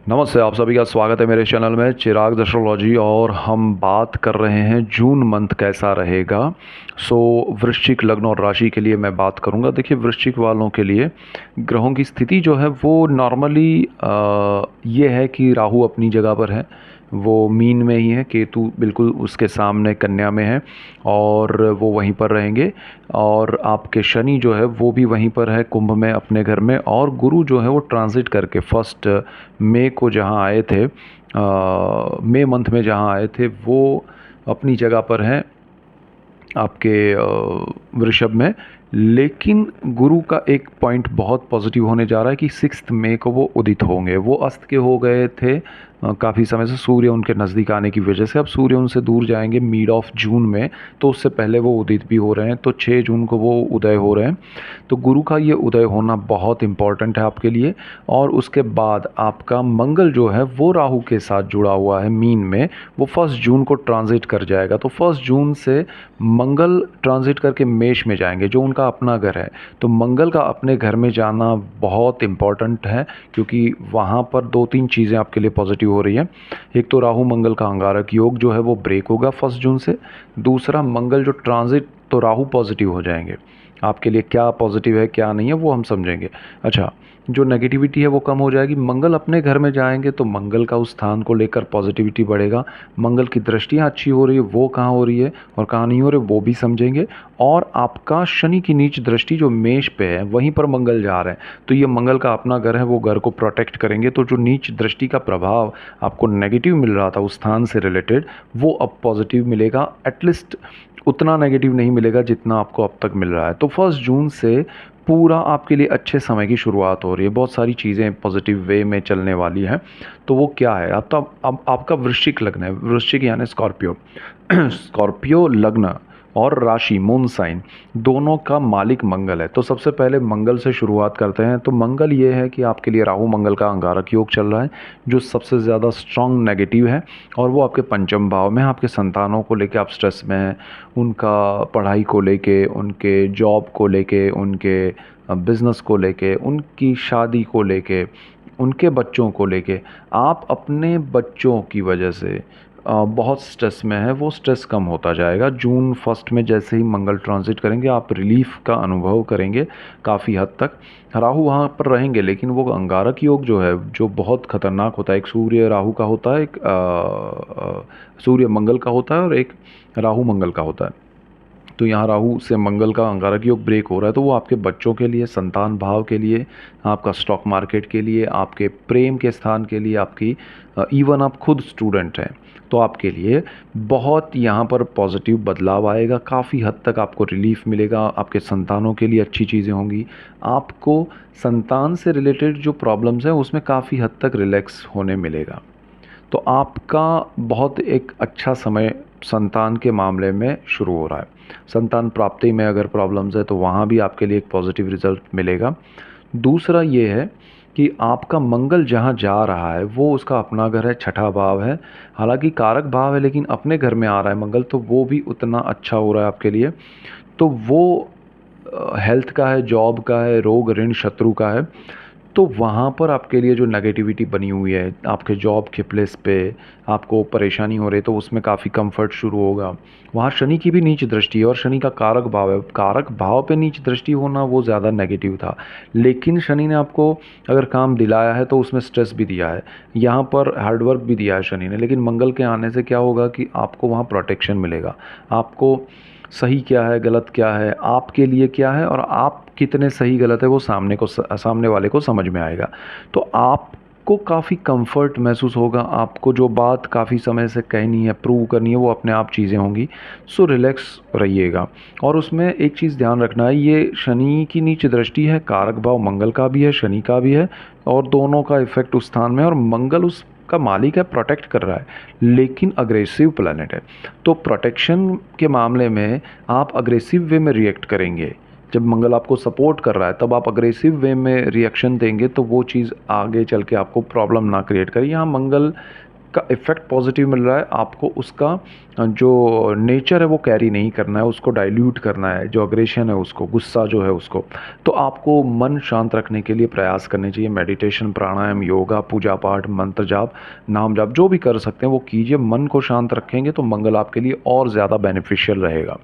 नमस्ते, आप सभी का स्वागत है मेरे चैनल में चिराग एस्ट्रोलॉजी। और हम बात कर रहे हैं जून मंथ कैसा रहेगा। वृश्चिक लग्न और राशि के लिए मैं बात करूंगा। देखिए, वृश्चिक वालों के लिए ग्रहों की स्थिति जो है वो नॉर्मली ये है कि राहु अपनी जगह पर है, वो मीन में ही है, केतु बिल्कुल उसके सामने कन्या में है और वो वहीं पर रहेंगे। और आपके शनि जो है वो भी वहीं पर है कुंभ में अपने घर में। और गुरु जो है वो ट्रांजिट करके फर्स्ट मई को जहाँ आए थे, मई मंथ में जहाँ आए थे, वो अपनी जगह पर हैं आपके वृषभ में। लेकिन गुरु का एक पॉइंट बहुत पॉजिटिव होने जा रहा है कि 6 मई को वो उदित होंगे। वो अस्त के हो गए थे काफ़ी समय से, सूर्य उनके नज़दीक आने की वजह से। अब सूर्य उनसे दूर जाएंगे मिड ऑफ जून में, तो उससे पहले वो उदित भी हो रहे हैं, तो 6 जून को वो उदय हो रहे हैं। तो गुरु का ये उदय होना बहुत इम्पॉर्टेंट है आपके लिए। और उसके बाद आपका मंगल जो है वो राहु के साथ जुड़ा हुआ है मीन में, वो 1 जून को ट्रांजिट कर जाएगा। तो 1 जून से मंगल ट्रांजिट करके मेष में जाएंगे जो उनका अपना घर है। तो मंगल का अपने घर में जाना बहुत इम्पॉर्टेंट है, क्योंकि वहाँ पर 2-3 चीज़ें आपके लिए पॉजिटिव हो रही हैं। एक तो राहु मंगल का अंगारक योग जो है वो ब्रेक होगा 1 जून से। दूसरा, मंगल जो ट्रांजिट, तो राहु पॉजिटिव हो जाएंगे। आपके लिए क्या पॉजिटिव है क्या नहीं है वो हम समझेंगे। अच्छा, जो नेगेटिविटी है वो कम हो जाएगी। मंगल अपने घर में जाएंगे तो मंगल का उस स्थान को लेकर पॉजिटिविटी बढ़ेगा। मंगल की दृष्टियाँ अच्छी हो रही है, वो कहाँ हो रही है और कहाँ नहीं हो रही वो भी समझेंगे। और आपका शनि की नीच दृष्टि जो मेष पे है वहीं पर मंगल जा रहे हैं, तो ये मंगल का अपना घर है, वो घर को प्रोटेक्ट करेंगे। तो जो नीच दृष्टि का प्रभाव आपको नेगेटिव मिल रहा था उस स्थान से रिलेटेड, वो अब पॉजिटिव मिलेगा। एटलीस्ट उतना नेगेटिव नहीं मिलेगा जितना आपको अब तक मिल रहा है। तो 1 जून से पूरा आपके लिए अच्छे समय की शुरुआत हो रही है। बहुत सारी चीज़ें पॉजिटिव वे में चलने वाली हैं। तो वो क्या है, अब आपका वृश्चिक लग्न है, वृश्चिक यानी स्कॉर्पियो। स्कॉर्पियो लग्न और राशि मून साइन दोनों का मालिक मंगल है। तो सबसे पहले मंगल से शुरुआत करते हैं। तो मंगल ये है कि आपके लिए राहु मंगल का अंगारक योग चल रहा है, जो सबसे ज़्यादा स्ट्रॉन्ग नेगेटिव है। और वो आपके पंचम भाव में, आपके संतानों को लेके आप स्ट्रेस में हैं, उनका पढ़ाई को लेके, उनके जॉब को लेके, उनके बिज़नेस को लेके, उनकी शादी को लेके, उनके बच्चों को लेके। आप अपने बच्चों की वजह से बहुत स्ट्रेस में है, वो स्ट्रेस कम होता जाएगा। जून फर्स्ट में जैसे ही मंगल ट्रांजिट करेंगे आप रिलीफ का अनुभव करेंगे काफ़ी हद तक। राहु वहाँ पर रहेंगे, लेकिन वो अंगारक योग जो है जो बहुत खतरनाक होता है, एक सूर्य राहु का होता है, एक सूर्य मंगल का होता है और एक राहु मंगल का होता है। तो यहाँ राहु से मंगल का अंगारक योग ब्रेक हो रहा है, तो वो आपके बच्चों के लिए, संतान भाव के लिए, आपका स्टॉक मार्केट के लिए, आपके प्रेम के स्थान के लिए, आपकी इवन आप खुद स्टूडेंट हैं तो आपके लिए बहुत यहाँ पर पॉजिटिव बदलाव आएगा। काफ़ी हद तक आपको रिलीफ मिलेगा। आपके संतानों के लिए अच्छी चीज़ें होंगी। आपको संतान से रिलेटेड जो प्रॉब्लम्स हैं उसमें काफ़ी हद तक रिलैक्स होने मिलेगा। तो आपका बहुत एक अच्छा समय संतान के मामले में शुरू हो रहा है। संतान प्राप्ति में अगर प्रॉब्लम्स है तो वहाँ भी आपके लिए एक पॉजिटिव रिजल्ट मिलेगा। दूसरा ये है कि आपका मंगल जहाँ जा रहा है वो उसका अपना घर है, छठा भाव है। हालांकि कारक भाव है, लेकिन अपने घर में आ रहा है मंगल, तो वो भी उतना अच्छा हो रहा है आपके लिए। तो वो हेल्थ का है, जॉब का है, रोग ऋण शत्रु का है। तो वहाँ पर आपके लिए जो नेगेटिविटी बनी हुई है आपके जॉब के प्लेस पे, आपको परेशानी हो रही है, तो उसमें काफ़ी कंफर्ट शुरू होगा। वहाँ शनि की भी नीच दृष्टि है और शनि का कारक भाव है। कारक भाव पे नीच दृष्टि होना वो ज़्यादा नेगेटिव था, लेकिन शनि ने आपको अगर काम दिलाया है तो उसमें स्ट्रेस भी दिया है, यहाँ पर हार्डवर्क भी दिया है शनि ने। लेकिन मंगल के आने से क्या होगा कि आपको वहाँ प्रोटेक्शन मिलेगा। आपको सही क्या है, गलत क्या है, आपके लिए क्या है और आप कितने सही गलत है वो सामने वाले को समझ में आएगा। तो आपको काफ़ी कंफर्ट महसूस होगा। आपको जो बात काफ़ी समय से कहनी है, प्रूव करनी है, वो अपने आप चीज़ें होंगी। सो रिलैक्स रहिएगा। और उसमें एक चीज़ ध्यान रखना है, ये शनि की नीच दृष्टि है, कारक भाव मंगल का भी है, शनि का भी है, और दोनों का इफेक्ट उस स्थान में, और मंगल उस का मालिक है, प्रोटेक्ट कर रहा है, लेकिन अग्रेसिव प्लैनेट है। तो प्रोटेक्शन के मामले में आप अग्रेसिव वे में रिएक्ट करेंगे। जब मंगल आपको सपोर्ट कर रहा है तब आप अग्रेसिव वे में रिएक्शन देंगे, तो वो चीज़ आगे चल के आपको प्रॉब्लम ना क्रिएट करे। यहाँ मंगल का इफ़ेक्ट पॉजिटिव मिल रहा है, आपको उसका जो नेचर है वो कैरी नहीं करना है, उसको डाइल्यूट करना है, जो अग्रेशन है उसको, गुस्सा जो है उसको। तो आपको मन शांत रखने के लिए प्रयास करने चाहिए। मेडिटेशन, प्राणायाम, योगा, पूजा पाठ, मंत्र जाप, नाम जाप जो भी कर सकते हैं वो कीजिए। मन को शांत रखेंगे तो मंगल आपके लिए और ज़्यादा बेनिफिशियल रहेगा।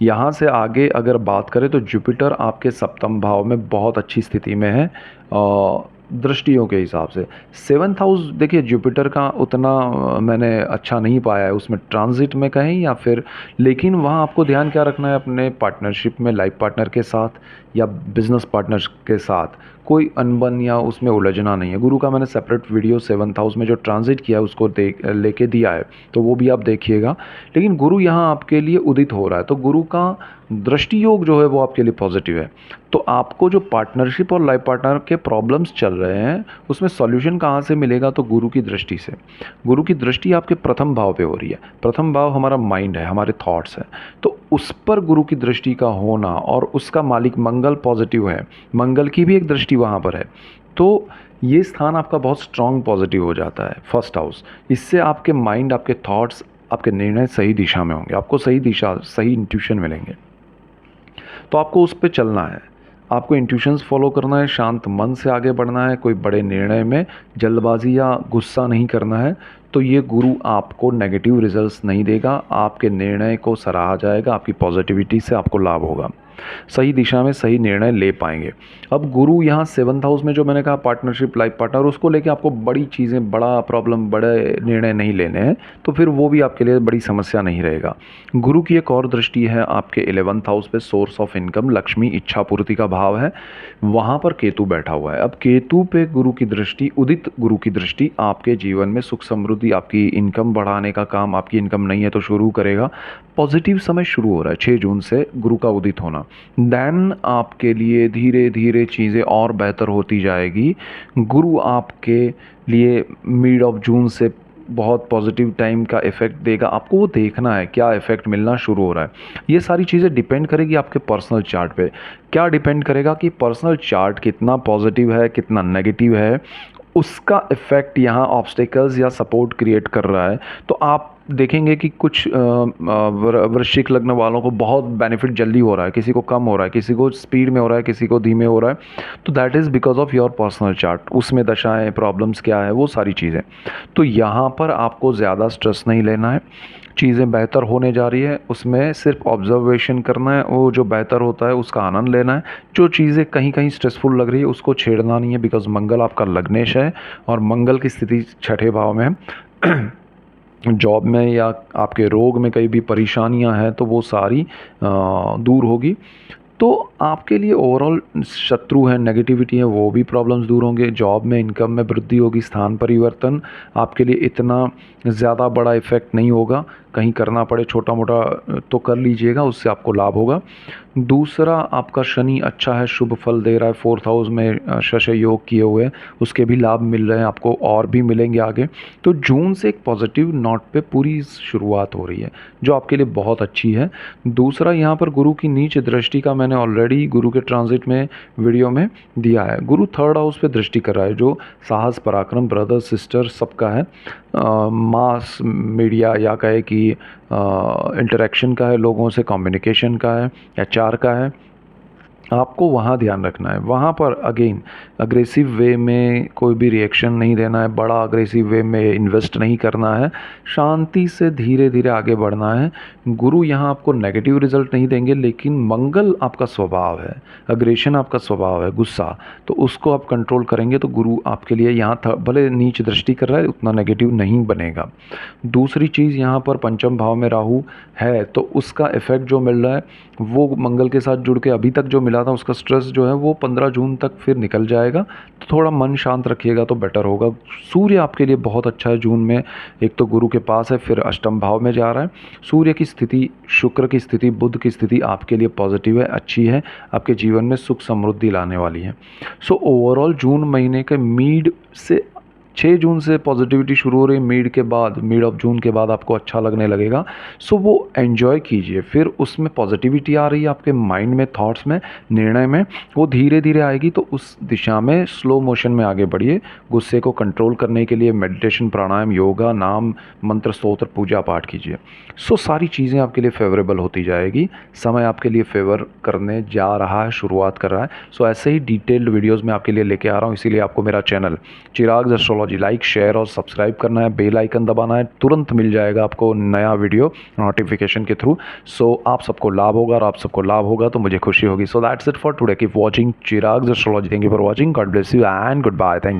यहाँ से आगे अगर बात करें तो जुपिटर आपके सप्तम भाव में बहुत अच्छी स्थिति में है दृष्टियों के हिसाब से। सेवन्थ हाउस देखिए जुपिटर का उतना मैंने अच्छा नहीं पाया है उसमें ट्रांजिट में कहें या फिर, लेकिन वहाँ आपको ध्यान क्या रखना है अपने पार्टनरशिप में, लाइफ पार्टनर के साथ या बिजनेस पार्टनर्स के साथ कोई अनबन या उसमें उलझना नहीं है। गुरु का मैंने सेपरेट वीडियो सेवन्थ हाउस में जो ट्रांजिट किया है उसको लेके दिया है, तो वो भी आप देखिएगा। लेकिन गुरु यहाँ आपके लिए उदित हो रहा है, तो गुरु का दृष्टि योग जो है वो आपके लिए पॉजिटिव है। तो आपको जो पार्टनरशिप और लाइफ पार्टनर के प्रॉब्लम्स चल रहे हैं उसमें सॉल्यूशन कहाँ से मिलेगा, तो गुरु की दृष्टि से। गुरु की दृष्टि आपके प्रथम भाव पे हो रही है। प्रथम भाव हमारा माइंड है, हमारे थॉट्स हैं, तो उस पर गुरु की दृष्टि का होना और उसका मालिक मंगल पॉजिटिव है, मंगल की भी एक दृष्टि वहाँ पर है, तो ये स्थान आपका बहुत स्ट्रांग पॉजिटिव हो जाता है, फर्स्ट हाउस। इससे आपके माइंड, आपके थॉट्स, आपके निर्णय सही दिशा में होंगे, आपको सही दिशा, सही इंट्यूशन मिलेंगे। तो आपको उस पर चलना है, आपको इंट्यूशंस फॉलो करना है, शांत मन से आगे बढ़ना है, कोई बड़े निर्णय में जल्दबाजी या गुस्सा नहीं करना है। तो ये गुरु आपको नेगेटिव रिजल्ट्स नहीं देगा, आपके निर्णय को सराहा जाएगा, आपकी पॉजिटिविटी से आपको लाभ होगा, सही दिशा में सही निर्णय ले पाएंगे। अब गुरु यहाँ सेवन्थ हाउस में जो मैंने कहा पार्टनरशिप, लाइफ पार्टनर, उसको लेके आपको बड़ी चीज़ें, बड़ा प्रॉब्लम, बड़े निर्णय नहीं लेने हैं, तो फिर वो भी आपके लिए बड़ी समस्या नहीं रहेगा। गुरु की एक और दृष्टि है आपके 11th हाउस पे, सोर्स ऑफ इनकम, लक्ष्मी, इच्छा पूर्ति का भाव है, वहाँ पर केतु बैठा हुआ है। अब केतु पे गुरु की दृष्टि, उदित गुरु की दृष्टि आपके जीवन में सुख समृद्धि, आपकी इनकम बढ़ाने का काम, आपकी इनकम नहीं है तो शुरू करेगा। पॉजिटिव समय शुरू हो रहा है 6 जून से गुरु का उदित होना। देन आपके लिए धीरे धीरे चीज़ें और बेहतर होती जाएगी। गुरु आपके लिए मिड ऑफ जून से बहुत पॉजिटिव टाइम का इफ़ेक्ट देगा, आपको वो देखना है क्या इफ़ेक्ट मिलना शुरू हो रहा है। ये सारी चीज़ें डिपेंड करेगी आपके पर्सनल चार्ट पे। क्या डिपेंड करेगा कि पर्सनल चार्ट कितना पॉजिटिव है, कितना नेगेटिव है, उसका इफ़ेक्ट यहाँ ऑब्स्टेकल्स या सपोर्ट क्रिएट कर रहा है। तो आप देखेंगे कि कुछ वृश्चिक लग्न वालों को बहुत बेनिफिट जल्दी हो रहा है, किसी को कम हो रहा है, किसी को स्पीड में हो रहा है, किसी को धीमे हो रहा है, तो that is because of your personal chart. उसमें दशाएं, प्रॉब्लम्स क्या है, वो सारी चीज़ें। तो यहाँ पर आपको ज़्यादा स्ट्रेस नहीं लेना है, चीज़ें बेहतर होने जा रही है, उसमें सिर्फ ऑब्जर्वेशन करना है, वो जो बेहतर होता है उसका आनंद लेना है। जो चीज़ें कहीं कहीं स्ट्रेसफुल लग रही है उसको छेड़ना नहीं है, बिकॉज मंगल आपका लग्नेश है और मंगल की स्थिति छठे भाव में है। जॉब में या आपके रोग में कहीं भी परेशानियां हैं तो वो सारी दूर होगी। तो आपके लिए ओवरऑल शत्रु है, नेगेटिविटी है, वो भी प्रॉब्लम्स दूर होंगे। जॉब में इनकम में वृद्धि होगी, स्थान परिवर्तन आपके लिए इतना ज़्यादा बड़ा इफ़ेक्ट नहीं होगा। कहीं करना पड़े छोटा मोटा तो कर लीजिएगा, उससे आपको लाभ होगा। दूसरा, आपका शनि अच्छा है, शुभ फल दे रहा है, 4th हाउस में शश योग किए हुए, उसके भी लाभ मिल रहे हैं आपको और भी मिलेंगे आगे। तो जून से एक पॉजिटिव नोट पे पूरी शुरुआत हो रही है जो आपके लिए बहुत अच्छी है। दूसरा, यहाँ पर गुरु की नीच दृष्टि का मैंने ऑलरेडी गुरु के ट्रांजिट में वीडियो में दिया है। गुरु 3rd हाउस पे दृष्टि कर रहा है जो साहस, पराक्रम, ब्रदर सिस्टर सबका है, मास मीडिया या कहे कि इंटरेक्शन का है, लोगों से कम्युनिकेशन का है, एचआर का है। आपको वहाँ ध्यान रखना है। वहाँ पर अगेन अग्रेसिव वे में कोई भी रिएक्शन नहीं देना है, बड़ा अग्रेसिव वे में इन्वेस्ट नहीं करना है, शांति से धीरे धीरे आगे बढ़ना है। गुरु यहाँ आपको नेगेटिव रिजल्ट नहीं देंगे, लेकिन मंगल आपका स्वभाव है, अग्रेशन आपका स्वभाव है, गुस्सा, तो उसको आप कंट्रोल करेंगे तो गुरु आपके लिए यहाँ भले नीच दृष्टि कर रहा है उतना नेगेटिव नहीं बनेगा। दूसरी चीज़, यहाँ पर पंचम भाव में राहु है तो उसका इफ़ेक्ट जो मिल रहा है वो मंगल के साथ जुड़ के अभी तक जो मिला था उसका स्ट्रेस जो है वो 15 जून तक फिर निकल जाएगा। तो थोड़ा मन शांत रखिएगा तो बेटर होगा। सूर्य आपके लिए बहुत अच्छा है जून में, एक तो गुरु के पास है, फिर अष्टम भाव में जा रहा है। सूर्य की स्थिति, शुक्र की स्थिति, बुध की स्थिति आपके लिए पॉजिटिव है, अच्छी है, आपके जीवन में सुख समृद्धि लाने वाली है। सो ओवरऑल जून महीने के मिड से 6 जून से पॉजिटिविटी शुरू हो रही है, मिड ऑफ जून के बाद आपको अच्छा लगने लगेगा। सो वो एन्जॉय कीजिए, फिर उसमें पॉजिटिविटी आ रही है आपके माइंड में, थॉट्स में, निर्णय में, वो धीरे धीरे आएगी, तो उस दिशा में स्लो मोशन में आगे बढ़िए। गुस्से को कंट्रोल करने के लिए मेडिटेशन, प्राणायाम, योगा, नाम मंत्र, स्तोत्र, पूजा पाठ कीजिए। सो सारी चीज़ें आपके लिए फेवरेबल होती जाएगी, समय आपके लिए फेवर करने जा रहा है, शुरुआत कर रहा है। सो ऐसे ही डिटेल्ड वीडियोस मैं आपके लिए लेके आ रहा हूँ, इसीलिए आपको मेरा चैनल चिराग एस्ट्रोलॉजी लाइक, शेयर और सब्सक्राइब करना है, बेल आइकन दबाना है, तुरंत मिल जाएगा आपको नया वीडियो नोटिफिकेशन के थ्रू। सो आप सबको लाभ होगा, और आप सबको लाभ होगा तो मुझे खुशी होगी। So that's it for today, keep watching Chirag astrology. Thank you for watching, God bless you and goodbye. Thank